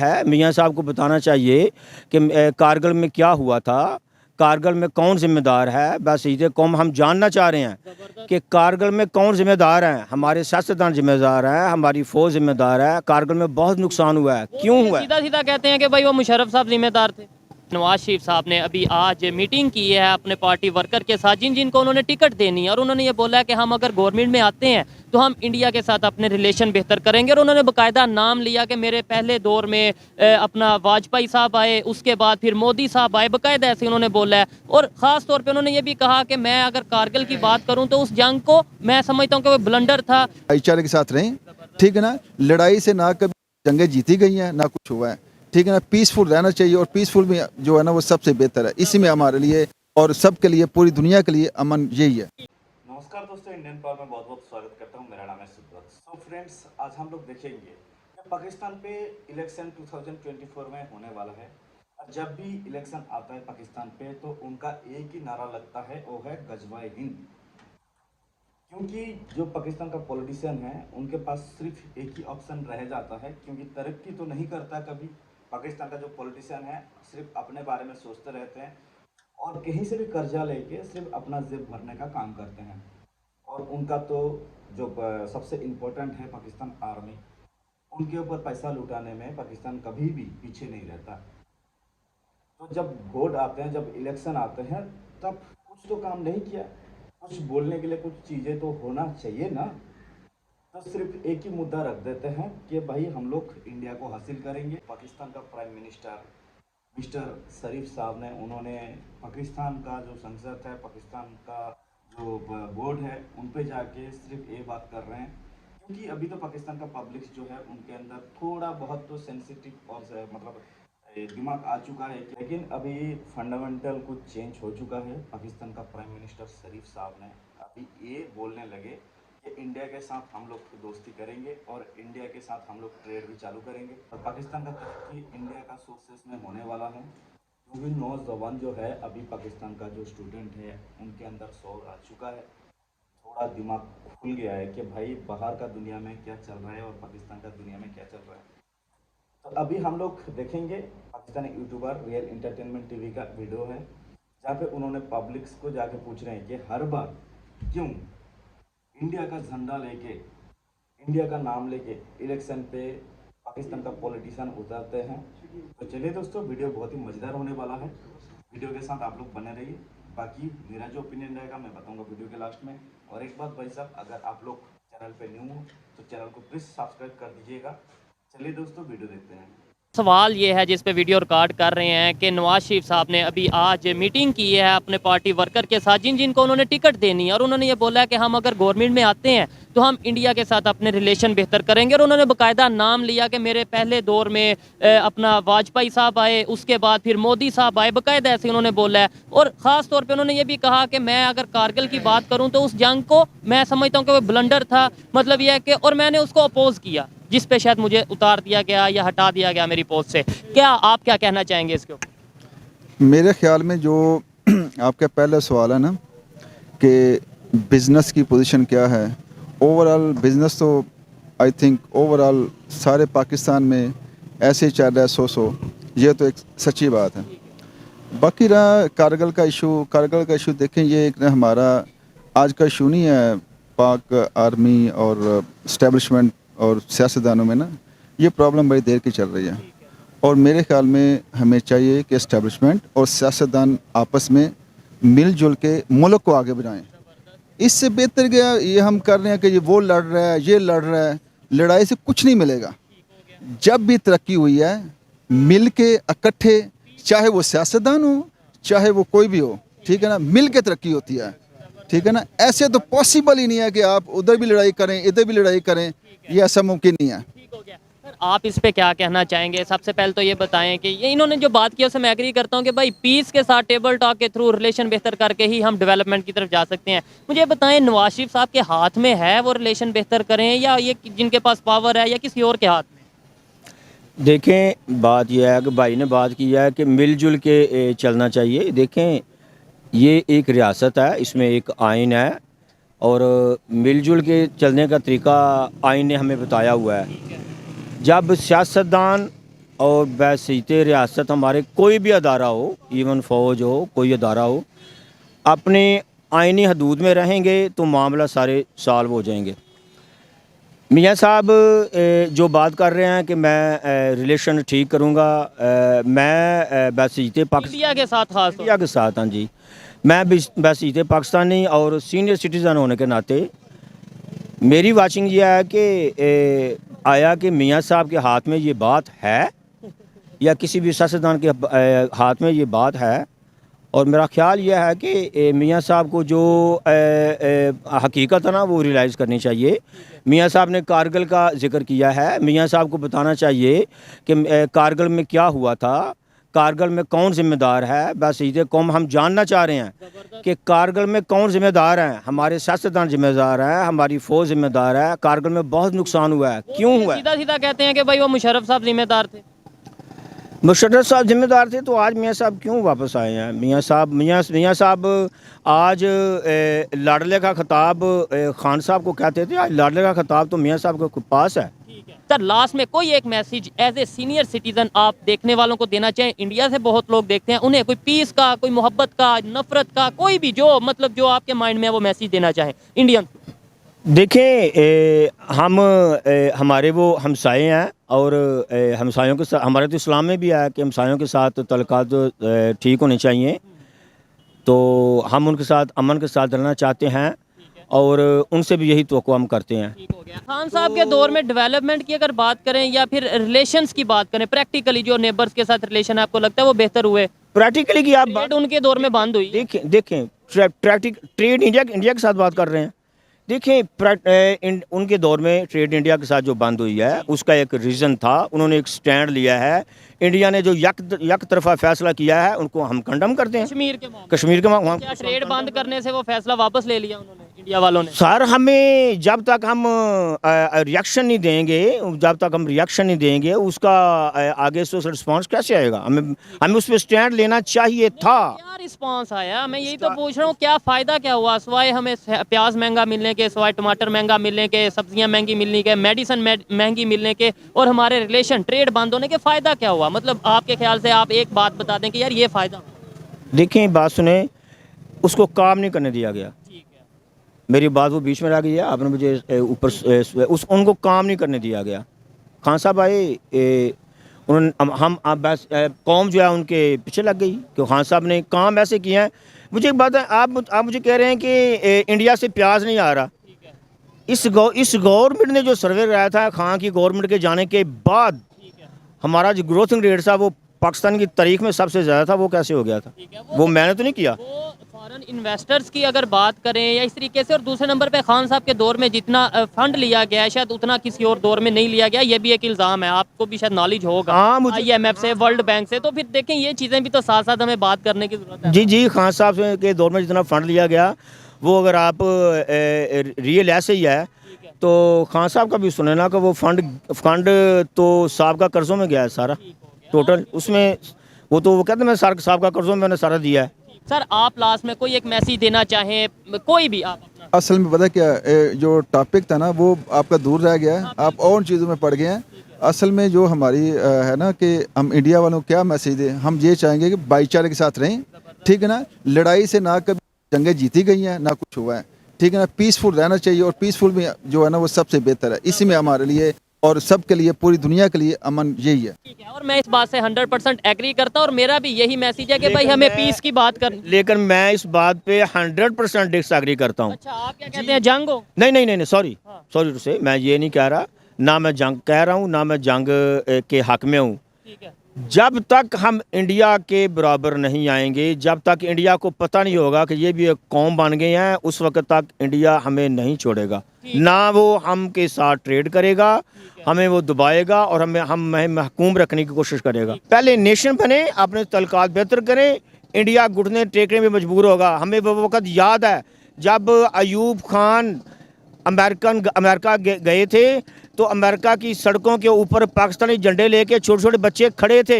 है। मियाँ साहब को बताना चाहिए कि कारगिल में क्या हुआ था, कारगिल में कौन जिम्मेदार है। बस इसे कौम हम जानना चाह रहे हैं कि कारगिल में कौन जिम्मेदार है। हमारे सियासतदान जिम्मेदार हैं, हमारी फौज जिम्मेदार है। कारगिल में बहुत नुकसान हुआ है, क्यों हुआ है? सीधा सीधा कहते हैं कि भाई वो मुशर्रफ साहब जिम्मेदार थे। नवाज शरीफ साहब ने अभी आज मीटिंग की है अपने पार्टी वर्कर के साथ, जिनको उन्होंने टिकट देनी है, और उन्होंने ये बोला है कि हम अगर गवर्नमेंट में आते हैं तो हम इंडिया के साथ अपने रिलेशन बेहतर करेंगे। और उन्होंने बाकायदा नाम लिया कि मेरे पहले दौर में अपना वाजपेयी साहब आए, उसके बाद फिर मोदी साहब आए, बाकायदा ऐसे उन्होंने बोला है। और ख़ास तौर पे उन्होंने ये भी कहा कि मैं अगर कारगिल की बात करूँ तो उस जंग को मैं समझता हूँ कि वो ब्लंडर था। भाईचारे के साथ रहें, ठीक है ना। लड़ाई से ना कभी जंगें जीती गई हैं ना कुछ हुआ है, ठीक है ना। पीसफुल रहना चाहिए, और पीसफुल में जो है ना वो सबसे बेहतर है। इसी में हमारे लिए और सबके लिए, पूरी दुनिया के लिए अमन यही है। नमस्कार दोस्तों, इंडियन पावर में बहुत बहुत स्वागत करता हूं। मेरा नाम है सुब्रत। सो फ्रेंड्स, आज हम लोग देखेंगे कि पाकिस्तान पे इलेक्शन 2024 में होने वाला है। और जब भी इलेक्शन आता है पाकिस्तान पे तो उनका एक ही नारा लगता है, वो है गजवाए हिंद। क्योंकि जो पाकिस्तान का पॉलिटिशियन है उनके पास सिर्फ एक ही ऑप्शन रह जाता है, क्योंकि तरक्की तो नहीं करता कभी। पाकिस्तान का जो पॉलिटिशियन है सिर्फ अपने बारे में सोचते रहते हैं और कहीं से भी कर्जा लेके सिर्फ अपना जेब भरने का काम करते हैं। और उनका तो जो सबसे इम्पोर्टेंट है पाकिस्तान आर्मी, उनके ऊपर पैसा लुटाने में पाकिस्तान कभी भी पीछे नहीं रहता। तो जब वोट आते हैं, जब इलेक्शन आते हैं, तब कुछ तो काम नहीं किया, कुछ बोलने के लिए कुछ चीज़ें तो होना चाहिए ना। तो सिर्फ एक ही मुद्दा रख देते हैं कि भाई हम लोग इंडिया को हासिल करेंगे। पाकिस्तान का प्राइम मिनिस्टर मिस्टर शरीफ साहब ने, उन्होंने पाकिस्तान का जो संसद है, पाकिस्तान का जो बोर्ड है, उन पे जाके सिर्फ ये बात कर रहे हैं। क्योंकि अभी तो पाकिस्तान का पब्लिक जो है उनके अंदर थोड़ा बहुत तो सेंसिटिव और मतलब दिमाग आ चुका है। लेकिन अभी फंडामेंटल कुछ चेंज हो चुका है। पाकिस्तान का प्राइम मिनिस्टर शरीफ साहब ने अभी ये बोलने लगे कि इंडिया के साथ हम लोग दोस्ती करेंगे और इंडिया के साथ हम लोग ट्रेड भी चालू करेंगे। और पाकिस्तान का तरक्की इंडिया का सोर्सेस में होने वाला है। क्योंकि नौजवान जो है, अभी पाकिस्तान का जो स्टूडेंट है उनके अंदर शौक आ चुका है, थोड़ा दिमाग खुल गया है कि भाई बाहर का दुनिया में क्या चल रहा है और पाकिस्तान का दुनिया में क्या चल रहा है। तो अभी हम लोग देखेंगे Pakistani YouTuber real entertainment TV का वीडियो है, जहाँ पे उन्होंने पब्लिक्स को जाके पूछ रहे हैं कि हर बार क्यों इंडिया का झंडा लेके, इंडिया का नाम लेके इलेक्शन पे पाकिस्तान का पॉलिटिशियन उतरते हैं। तो चलिए दोस्तों, वीडियो बहुत ही मज़ेदार होने वाला है। वीडियो के साथ आप लोग बने रहिए। बाकी मेरा जो ओपिनियन रहेगा मैं बताऊंगा वीडियो के लास्ट में। और एक बात भाई साहब, अगर आप लोग चैनल पे न्यू हो तो चैनल को प्लीज़ सब्सक्राइब कर दीजिएगा। चलिए दोस्तों, वीडियो देखते हैं। सवाल ये है जिस पे वीडियो रिकॉर्ड कर रहे हैं कि नवाज शरीफ साहब ने अभी आज मीटिंग की है अपने पार्टी वर्कर के साथ, जिनको उन्होंने टिकट देनी है, और उन्होंने ये बोला है कि हम अगर गवर्नमेंट में आते हैं तो हम इंडिया के साथ अपने रिलेशन बेहतर करेंगे। और उन्होंने बाकायदा नाम लिया कि मेरे पहले दौर में अपना वाजपेयी साहब आए, उसके बाद फिर मोदी साहब आए, बाकायदा ऐसे उन्होंने बोला है। और ख़ास तौर पे उन्होंने ये भी कहा कि मैं अगर कारगिल की बात करूँ तो उस जंग को मैं समझता हूँ कि वो ब्लंडर था। मतलब यह है कि और मैंने उसको अपोज़ किया, जिस पे शायद मुझे उतार दिया गया या हटा दिया गया मेरी पोस्ट से। क्या आप क्या कहना चाहेंगे इसके ऊपर? मेरे ख्याल में जो आपका पहला सवाल है ना कि बिज़नेस की पोजीशन क्या है, ओवरऑल बिज़नेस तो आई थिंक ओवरऑल सारे पाकिस्तान में ऐसे ही चल रहा है, सो ये तो एक सच्ची बात है। बाकी रहा कारगिल का इशू देखें, ये एक हमारा आज का इशू नहीं है। पाक आर्मी और इस्टेब्लिशमेंट और सियासतदानों में ना ये प्रॉब्लम बड़ी देर की चल रही है। और मेरे ख्याल में हमें चाहिए कि इस्टेब्लिशमेंट और सियासतदान आपस में मिलजुल के मुल्क को आगे बढ़ाएं। इससे बेहतर क्या ये हम कर रहे हैं कि ये वो लड़ रहा है, ये लड़ रहा है। लड़ाई से कुछ नहीं मिलेगा। जब भी तरक्की हुई है मिल के इकट्ठे, चाहे वो सियासतदान हो चाहे वो कोई भी हो, ठीक है ना, मिल के तरक्की होती है, ठीक है ना। ऐसे तो पॉसिबल ही नहीं है कि आप उधर भी लड़ाई करें इधर भी लड़ाई करें, ये ऐसा मुमकिन नहीं है। सर, आप इस पे क्या कहना चाहेंगे? सबसे पहले तो ये बताएं कि ये इन्होंने जो बात की उससे मैं एग्री करता हूँ कि भाई पीस के साथ टेबल टॉक के थ्रू रिलेशन बेहतर करके ही हम डेवलपमेंट की तरफ जा सकते हैं। मुझे बताएं, नवाज शरीफ साहब के हाथ में है वो रिलेशन बेहतर करें, या ये जिनके पास पावर है या किसी और के हाथ में? देखें, बात यह है कि भाई ने बात की है कि मिलजुल के चलना चाहिए। देखें, ये एक रियासत है, इसमें एक आइन है और मिलजुल के चलने का तरीका आइन ने हमें बताया हुआ है। जब सियासतदान और बैसीत रियासत हमारे कोई भी अदारा हो, इवन फ़ौज हो, कोई अदारा हो, अपने आइनी हदूद में रहेंगे तो मामला सारे सॉल्व हो जाएंगे। मियाँ साहब जो बात कर रहे हैं कि मैं रिलेशन ठीक करूँगा, मैं बैसीत पाकिस्तान इंडिया के साथ खास तौर इंडिया के साथ, हाँ जी, मैं बैसीत पाकिस्तानी और सीनियर सिटीज़न होने के नाते मेरी वाचिंग ये है कि आया कि मियाँ साहब के हाथ में ये बात है या किसी भी सियासतदान के हाथ में ये बात है, और मेरा ख्याल यह है कि मियाँ साहब को जो हकीकत है ना वो रियलाइज़ करनी चाहिए। मियाँ साहब ने कारगिल का जिक्र किया है, मियाँ साहब को बताना चाहिए कि कारगिल में क्या हुआ था, कारगिल में कौन ज़िम्मेदार है। बस इसे कौम हम जानना चाह रहे हैं कि कारगिल में कौन ज़िम्मेदार हैं। हमारे सियासतदान ज़िम्मेदार हैं, हमारी फ़ौज ज़िम्मेदार है। कारगिल में बहुत नुकसान हुआ है, क्यों हुआ है? सीधा सीधा कहते हैं कि भाई वो मुशर्रफ साहब जिम्मेदार थे। मुशर्रफ साहब जिम्मेदार थे तो आज मियाँ साहब क्यों वापस आए हैं? मियाँ साहब आज लाडले का खिताब खान साहब को कहते थे, आज लाडले का खिताब तो मियाँ साहब के पास है। सर लास्ट में कोई एक message as a senior citizen आप देखने वालों को देना चाहें? इंडिया से बहुत लोग देखते हैं, उन्हें कोई पीस का, कोई मोहब्बत का, नफरत का, कोई भी जो मतलब जो आपके माइंड में है वो मैसेज देना चाहें इंडियन। देखें हम हमारे वो हमसाए हैं और हमसायों के साथ, हमारे तो इस्लाम में भी है कि हमसायों के साथ तल्लुकात ठीक होने चाहिए, तो हम उनके साथ अमन के साथ रहना चाहते हैं और उनसे भी यही तवक्को हम करते हैं। ठीक हो गया। खान साहब के दौर में डेवलपमेंट की अगर बात करें या फिर रिलेशंस की बात करें, प्रैक्टिकली जो नेबर्स के साथ रिलेशन आपको लगता है वो बेहतर हुए? प्रैक्टिकली की आप ट्रेड उनके दौर में बंद हुई। देखें ट्रेड इंडिया के साथ बात कर रहे हैं। देखें उनके दौर में ट्रेड इंडिया के साथ जो बंद हुई है उसका एक रीज़न था, उन्होंने एक स्टैंड लिया है। इंडिया ने जो यक तरफा फैसला किया है उनको हम कंडम करते हैं। कश्मीर के क्या ट्रेड बंद करने से वो फैसला वापस ले लिया उन्होंने, इंडिया वालों ने? सर हमें जब तक हम रिएक्शन नहीं देंगे उसका आगे से रिस्पांस कैसे आएगा? हमें उस पर स्टैंड लेना चाहिए था। क्या रिस्पांस आया? मैं यही तो पूछ रहा हूँ, क्या फ़ायदा क्या हुआ सिवाय हमें प्याज महंगा मिलने के, सिवाय टमाटर महंगा मिलने के, सब्जियां महंगी मिलने के, मेडिसिन महंगी मिलने के, और हमारे रिलेशन ट्रेड बंद होने के फ़ायदा क्या हुआ? मतलब आपके ख्याल से आप एक बात बता दें कि यार ये फ़ायदा। देखें बात सुने, उसको काम नहीं करने दिया गया। मेरी बात वो बीच में रह गई है, आपने मुझे ऊपर उनको काम नहीं करने दिया गया। खान साहब आए, उन्होंने हम बस कौम जो है उनके पीछे लग गई कि खान साहब ने काम ऐसे किया है। मुझे एक बात है, आप मुझे कह रहे हैं कि इंडिया से प्याज नहीं आ रहा। इस गवर्नमेंट ने जो सर्वे कराया था खान की गवर्नमेंट के जाने के बाद, हमारा जो ग्रोथिंग रेट था वो पाकिस्तान की तारीख में सबसे ज़्यादा था। वो कैसे हो गया था? वो मैंने तो नहीं किया। फॉरेन इन्वेस्टर्स की अगर बात करें या इस तरीके से, और दूसरे नंबर पे खान साहब के दौर में जितना फंड लिया गया है शायद उतना किसी और दौर में नहीं लिया गया, ये भी एक इल्ज़ाम है, आपको भी शायद नॉलेज होगा। IMF से, वर्ल्ड बैंक से। तो फिर देखें ये चीज़ें भी तो साथ साथ हमें बात करने की ज़रूरत है। जी खान साहब के दौर में जितना फ़ंड लिया गया वो अगर आप रियल ऐसे ही है तो खान साहब का भी सुने ना कि वो फंड तो साहब का कर्ज़ों में गया है सारा टोटल। उसमें वो कहते हैं मैं साहब का कर्ज़ों में मैंने सारा दिया है। सर आप लास्ट में कोई एक मैसेज देना चाहें, कोई भी आप अपना? असल में पता क्या, जो टॉपिक था ना वो आपका दूर रह गया है, आप और चीज़ों में पड़ गए हैं। असल में जो हमारी है ना कि हम इंडिया वालों को क्या मैसेज दें, हम ये चाहेंगे कि भाईचारे के साथ रहें, ठीक है ना। लड़ाई से ना कभी जंगें जीती गई हैं ना कुछ हुआ है, ठीक है ना। पीसफुल रहना चाहिए और पीसफुल में जो है ना वो सबसे बेहतर है। इसी में हमारे लिए और सबके लिए, पूरी दुनिया के लिए अमन यही है। ठीक है, और मैं इस बात से 100% एग्री करता हूँ और मेरा भी यही मैसेज है कि भाई हमें पीस की बात कर। लेकिन मैं इस बात पे 100% डिसएग्री करता हूँ। अच्छा, आप क्या कहते हैं, जंग हो? नहीं सॉरी टू से, मैं ये नहीं कह रहा, ना मैं जंग कह रहा हूँ, ना मैं जंग के हक में हूँ। ठीक है। जब तक हम इंडिया के बराबर नहीं आएंगे, जब तक इंडिया को पता नहीं होगा कि ये भी एक कौम बन गए हैं, उस वक्त तक इंडिया हमें नहीं छोड़ेगा। ना वो हम के साथ ट्रेड करेगा, हमें वो दबाएगा और हमें महकूम रखने की कोशिश करेगा। पहले नेशन बने, अपने तल्लुकात बेहतर करें, इंडिया घुटने टेकने में मजबूर होगा। हमें वो वक्त याद है जब अयूब खान अमेरिका गए थे तो अमेरिका की सड़कों के ऊपर पाकिस्तानी झंडे लेके छोटे छोटे बच्चे खड़े थे।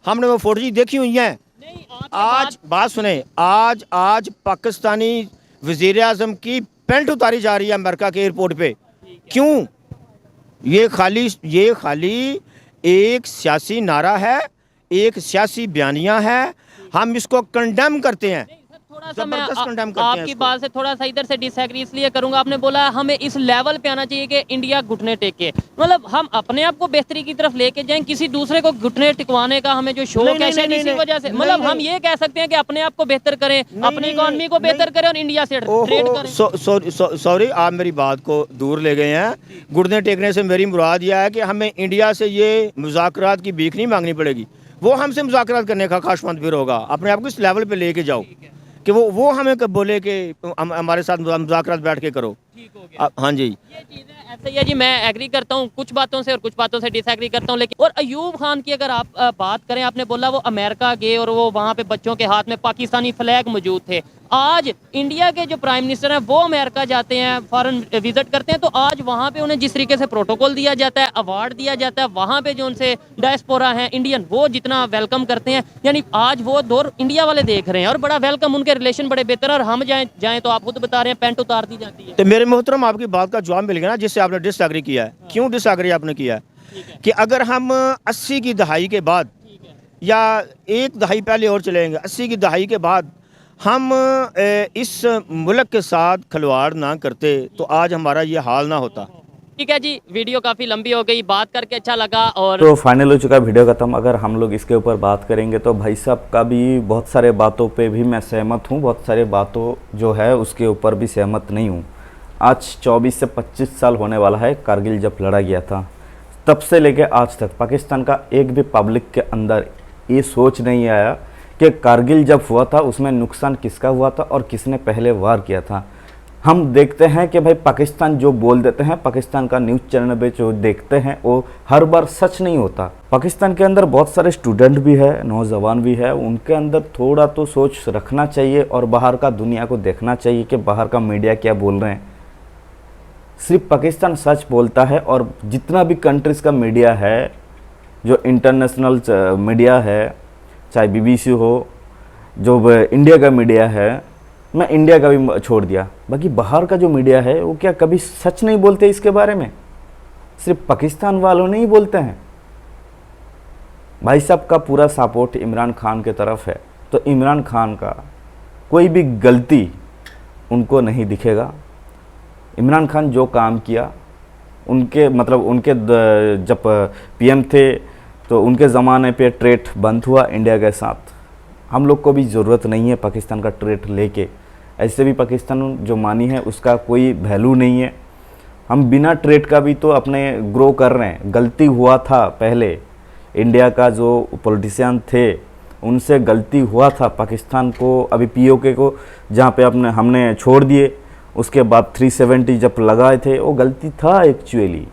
हमने वो फोटो देखी हुई हैं। आज बात सुने, आज पाकिस्तानी वज़ीर आज़म की पेंट उतारी जा रही है अमेरिका के एयरपोर्ट पे। क्यों? ये खाली एक सियासी नारा है, एक सियासी बयानिया है, हम इसको कंडेम करते हैं। थोड़ा सा मैं जबरदस्त condemn करते हैं आपकी इसको। बात से थोड़ा सा इधर से डिसएग्री इसलिए करूंगा। आपने बोला हमें इस लेवल पे आना चाहिए कि इंडिया घुटने टेके, मतलब हम अपने आप को बेहतरी की तरफ लेके जाएं, किसी दूसरे को घुटने टिकवाने का हमें जो शौक नहीं, है नहीं, शायद नहीं, इसी नहीं, वजह से, नहीं, मतलब हम नहीं। ये कह सकते हैं कि अपने आप को बेहतर करें, अपनी नहीं, इकोनॉमी को बेहतर करें और इंडिया से ट्रेड करें। सॉरी, आप मेरी बात को दूर ले गए हैं। घुटने टेकने से मेरी मुराद यह है कि हमें इंडिया से ये मुज़ाकरात की भीख नहीं मांगनी पड़ेगी, वो हमसे मुज़ाकरात करने का ख्वाहिशमंद फिर होगा। अपने आप को इस लेवल पे लेके जाओ कि वो हमें कब बोले कि हमारे साथ मुज़ाकरात बैठ के करो। ठीक हो गया। हाँ जी, ये चीज़ें ऐसे ही है जी, मैं एग्री करता हूँ कुछ बातों से और कुछ बातों से डिसएग्री करता हूँ। लेकिन और अयूब खान की अगर आप बात करें, आपने बोला वो अमेरिका गए और वो वहाँ पे बच्चों के हाथ में पाकिस्तानी फ्लैग मौजूद थे। आज इंडिया के जो प्राइम मिनिस्टर हैं वो अमेरिका जाते हैं, फॉरेन विजिट करते हैं, तो आज वहाँ पे उन्हें जिस तरीके से प्रोटोकॉल दिया जाता है, अवार्ड दिया जाता है, वहाँ पे जो उनसे डायस्पोरा हैं इंडियन, वो जितना वेलकम करते हैं, यानी आज वो दौर इंडिया वाले देख रहे हैं और बड़ा वेलकम, उनके रिलेशन बड़े बेहतर हैं। और हम जाएँ तो आप खुद बता रहे हैं पेंट उतार दी जाती है। तो मेरे मोहतरम आपकी बात का जवाब मिल गया ना, जिससे आपने डिसएग्री किया है। क्यों डिसएग्री आपने किया है कि अगर हम 80 की दहाई के बाद या एक दहाई पहले और चलेंगे, 80 की दहाई के बाद हम इस मुल्क के साथ खिलवाड़ ना करते तो आज हमारा ये हाल ना होता। ठीक है जी, वीडियो काफ़ी लंबी हो गई, बात करके अच्छा लगा। और तो फाइनल हो चुका वीडियो खत्म। अगर हम लोग इसके ऊपर बात करेंगे तो भाई साहब का भी बहुत सारे बातों पे भी मैं सहमत हूँ, बहुत सारे बातों जो है उसके ऊपर भी सहमत नहीं हूँ। आज 24 से 25 साल होने वाला है कारगिल जब लड़ा गया था, तब से लेके आज तक पाकिस्तान का एक भी पब्लिक के अंदर ये सोच नहीं आया कि कारगिल जब हुआ था उसमें नुकसान किसका हुआ था और किसने पहले वार किया था। हम देखते हैं कि भाई पाकिस्तान जो बोल देते हैं, पाकिस्तान का न्यूज़ चैनल पे जो देखते हैं वो हर बार सच नहीं होता। पाकिस्तान के अंदर बहुत सारे स्टूडेंट भी है, नौजवान भी है, उनके अंदर थोड़ा तो सोच रखना चाहिए और बाहर का दुनिया को देखना चाहिए कि बाहर का मीडिया क्या बोल रहे हैं। सिर्फ पाकिस्तान सच बोलता है और जितना भी कंट्रीज़ का मीडिया है, जो इंटरनेशनल मीडिया है, चाहे बीबीसी हो, जो इंडिया का मीडिया है, मैं इंडिया का भी छोड़ दिया, बाकी बाहर का जो मीडिया है वो क्या कभी सच नहीं बोलते इसके बारे में? सिर्फ पाकिस्तान वालों नहीं बोलते हैं। भाई साहब का पूरा सपोर्ट इमरान खान के तरफ है, तो इमरान खान का कोई भी गलती उनको नहीं दिखेगा। इमरान खान जो काम किया, उनके मतलब उनके जब पीएम थे तो उनके ज़माने पे ट्रेड बंद हुआ इंडिया के साथ। हम लोग को भी ज़रूरत नहीं है पाकिस्तान का ट्रेड लेके, ऐसे भी पाकिस्तान जो मानी है उसका कोई वैल्यू नहीं है। हम बिना ट्रेड का भी तो अपने ग्रो कर रहे हैं। गलती हुआ था पहले, इंडिया का जो पॉलिटिशियन थे उनसे गलती हुआ था, पाकिस्तान को अभी पीओके को जहाँ पे हमने छोड़ दिए, उसके बाद 370 जब लगाए थे वो गलती था एक्चुअली।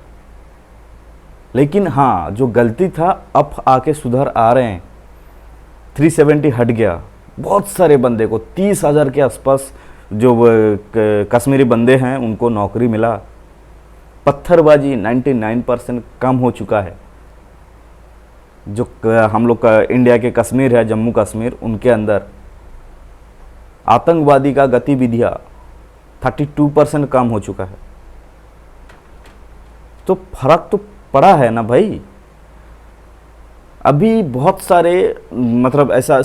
लेकिन हाँ, जो गलती था अब आके सुधर आ रहे हैं। 370 हट गया, बहुत सारे बंदे को 30,000 के आसपास जो कश्मीरी बंदे हैं उनको नौकरी मिला। पत्थरबाजी 99% कम हो चुका है। जो हम लोग का इंडिया के कश्मीर है, जम्मू कश्मीर, उनके अंदर आतंकवादी का गतिविधियाँ 32% कम हो चुका है। तो फर्क तो पड़ा है ना भाई। अभी बहुत सारे मतलब ऐसा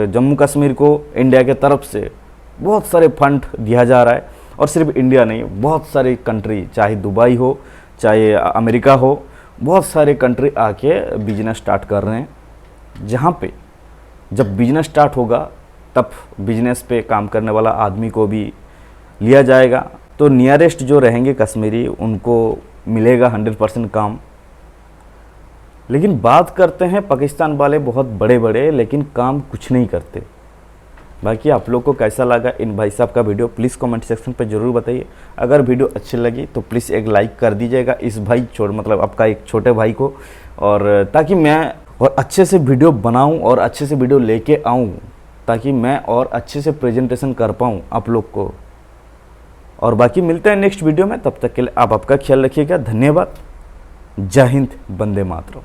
जम्मू कश्मीर को इंडिया के तरफ से बहुत सारे फंड दिया जा रहा है, और सिर्फ इंडिया नहीं, बहुत सारी कंट्री, चाहे दुबई हो चाहे अमेरिका हो, बहुत सारे कंट्री आके बिजनेस स्टार्ट कर रहे हैं। जहाँ पे जब बिजनेस स्टार्ट होगा तब बिजनेस पे काम करने वाला आदमी को भी लिया जाएगा, तो नियरेस्ट जो रहेंगे कश्मीरी उनको मिलेगा 100% काम। लेकिन बात करते हैं पाकिस्तान वाले बहुत बड़े बड़े, लेकिन काम कुछ नहीं करते। बाकी आप लोग को कैसा लगा इन भाई साहब का वीडियो प्लीज़ कमेंट सेक्शन पे ज़रूर बताइए। अगर वीडियो अच्छी लगी तो प्लीज़ एक लाइक कर दीजिएगा इस भाई मतलब आपका एक छोटे भाई को, और ताकि मैं और अच्छे से वीडियो बनाऊं और अच्छे से वीडियो लेके आऊं, ताकि मैं और अच्छे से प्रेजेंटेशन कर पाऊं आप लोग को। और बाकी मिलते हैं नेक्स्ट वीडियो में, तब तक के लिए आप आपका ख्याल रखिएगा। धन्यवाद। जय हिंद, वंदे मातरम।